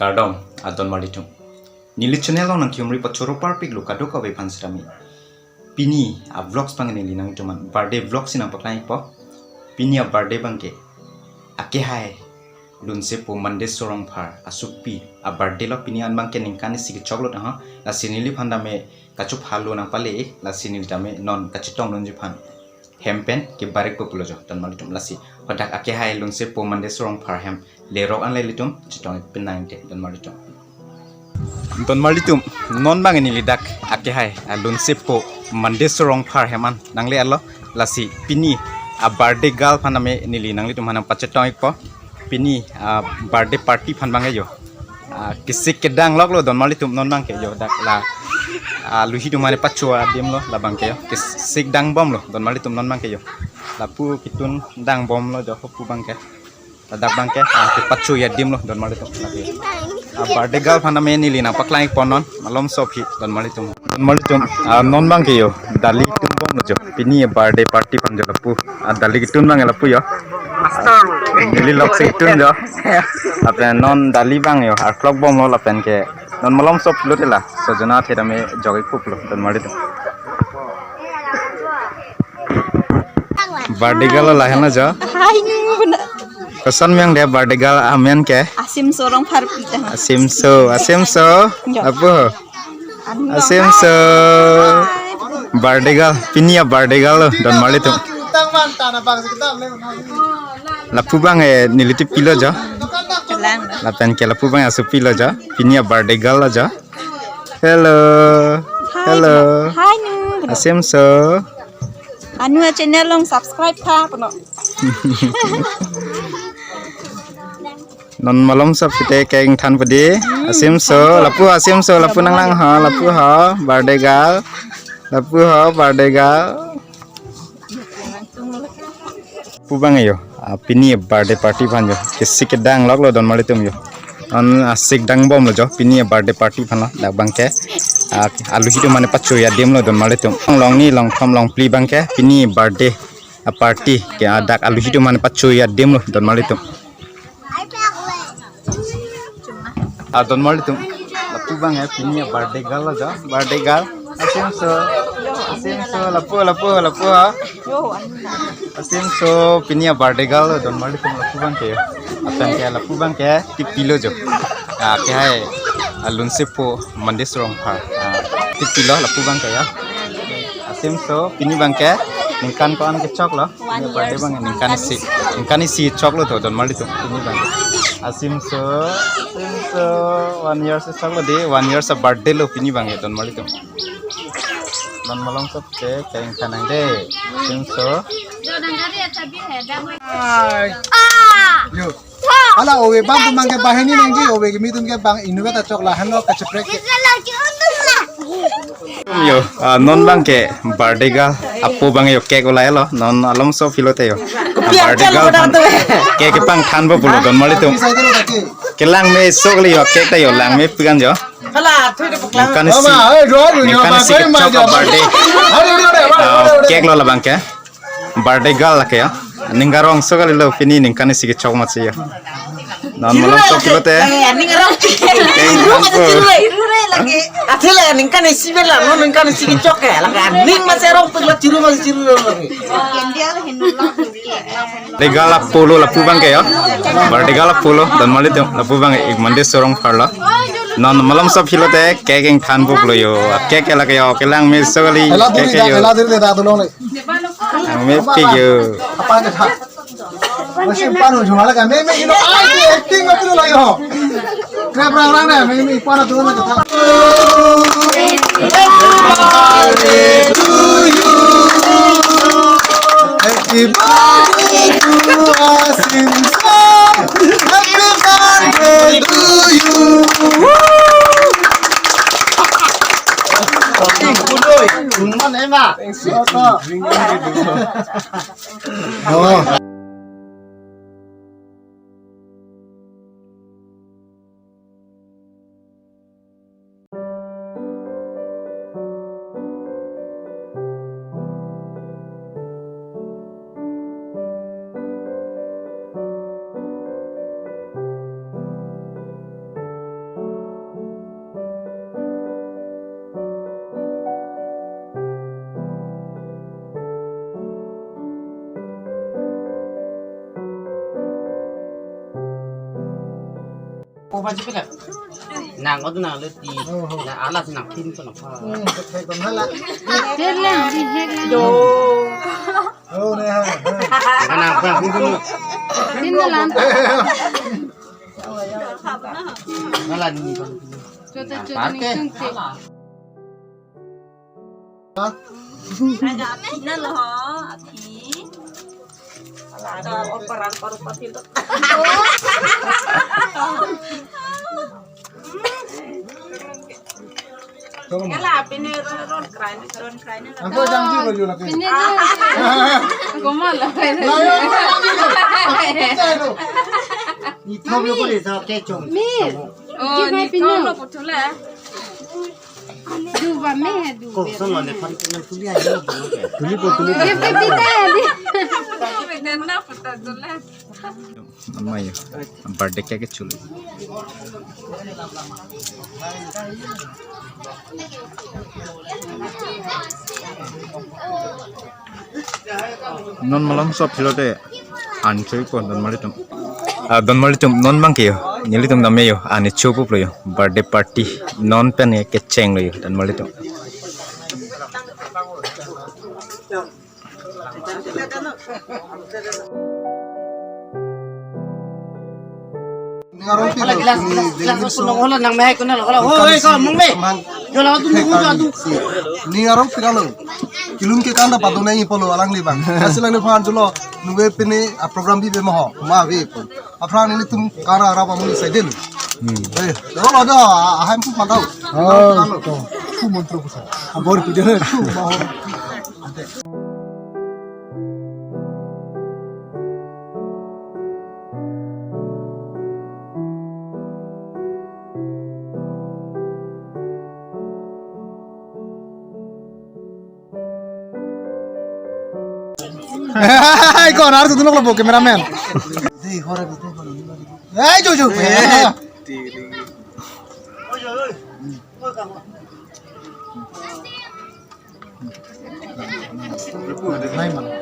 Kardom adon malitum. Nili channel on kiumri pachoro parpik lu kado kabe pansrami. Pini a vlogs pang nili nang tuman birthday vlogs sinang paklai po. Pini a birthday bangke. Ake hai lunse po mande sorong phar asupi a birthday lo pini an bangke ningkani sigi chocolate ha la sinili phanda me kachup halu nang pale la sinil dame non kachitong nunji phan. Hempen ke barek po pulo jo tan malitum lasi padak ake hai lunse po mande sorong phar hem lerok an lelitum chitong pinangte tan malitum don malitum non bang ni lidak ake hai lunse po mande sorong phar heman nangle allo lasi pini a birthday girl phaname nili nangli tum hanam pachetong ikpo pini a birthday party phan bangai yo kisik kedang lok lo don malitum non bang ke yo dak la luhi tu mane pachua dim lo la bang ke yo kisik dang bom lo don malitum non bang ke yo la pu kitun dang bom lo jo pu bang ke dak bang ke ke pachu ya dim lo don malitum la ke a birthday girl phaname nili na paklai ponon malom sopi don malitum non bang ke yo dali tum bom lo jo pini birthday party phan jo la pu dali kitun bang la pu yo nili lok se kitun jo apen non dali bang yo ar clock bom lo la pen ke non malom sop lo tela sojana thedame jogi puplo don malitum birthday girl la hena jo kesan yang dia birthday girl amen ke asim sorong farpita asim so apa asim so birthday girl pini ya birthday girl don malitum lapu bang niliti pilo jo la pen ke lapu bang asu pilo jo pini ya birthday girl jo hello hai nu asim so anu channel long subscribe tha pano non malom sab fite keng than padi asim so lapu nang lang ha lapu ha birthday girl lapu ha birthday girl pubang yo pini birthday party phanjo kisik dang lok lo don malitum yo on asik dang bom lo jo pini birthday party phana dak bangke alu hidu mane pachu ya dim lo don malitum long ni long thom long pli bangke pini birthday party ke dak alu hidu mane pachu ya dim lo don malitum don malitum lapu bang pini birthday girl lo jo birthday girl asim so lapu ha asim so pini birthday girl don malitum lapu bang ke apan ke lapu bang ke tipilo jo ke hai lunse po mande strong phar tipilo lapu bang ke ya asim so pini bang ke ningkan ko an ke chok lo birthday bang ningkan si chok lo to don malitum pini bang asim so 1 year se chok lo de 1 year sa birthday lo pini bang don malitum non malong sop ke keng kanang de asim so yo ala owe bang tumang ke bahani nangji owe ke mitum ke bang inuveta chokla hanlo ka cheprek yo non bang ke birthday girl apo bang yo cake ulai lo non alom so filote yo birthday girl cake pang than bo pulo don malitum kelang me sokli yo cake ta yo lang me pigan jo kan si birthday cake lo la bang ke birthday girl la ke ya ningarong sokali lo pini ningkan si ke chok ma chi yo non malom so filote ningarong lagi athile ningkan isi bela no ningkan isi cok ya lagi ning maserong pegla ciru lagi regala polo la pubang ke ya regala polo dan malitum la pubang ik mande sorong pharla non malam sab hilote kekeng than bo plo yo keke la ke yo kelang me sogali keke yo me pi yo apa ke tha masih panu jumala ka me ino ai acting ngatu la yo krap rang rang na me para tu na ka tha happy birthday to Asim so happy birthday to you Tungman ema. Oh. Cô phải biết là nàng có nàng lên tì là á là nàng tin cho nó pha Thầy còn hết là hết là gì hết là vô này ha cái nàng phải tin cho tin là làm nó là gì cho tôi những chương trình Nên là họ thì ada operan paru-paru itu. Cái là bên này ron cry này Anh tôi chẳng chịu rồi là cái ini có mà là phải đi thâu vô có để sao cái chồng mi ni kau lo betul lah. du và mẹ du cô xong rồi để phân cái tuli aja tuli tuli dia pipita ya di Kau betul lah betul lah. Namanya birthday cake chulu. Non malam so pilote anchoi ko don malitum non bangke nyelitum namnya yo ane chopu plo yo birthday party non pen ke cheng lo yo don malitum Ngarong Ala gelas punong hola nang meh ko na lo. Oi ko mong me. Yo la tu ngu tu. ni ngarong piralo kilum ke kanda padone ni polo alang li bang asilang ni phan julo nuwe pini a program bi be mo ma be pon afran ni tum kara ara pa muni saidel eh lo do a ham pu padau oh to fu montro ko sa abor pi de fu ma ho Hai kon harus tunjuk lo kameramen. Di hore bi Eh jo. Nai man.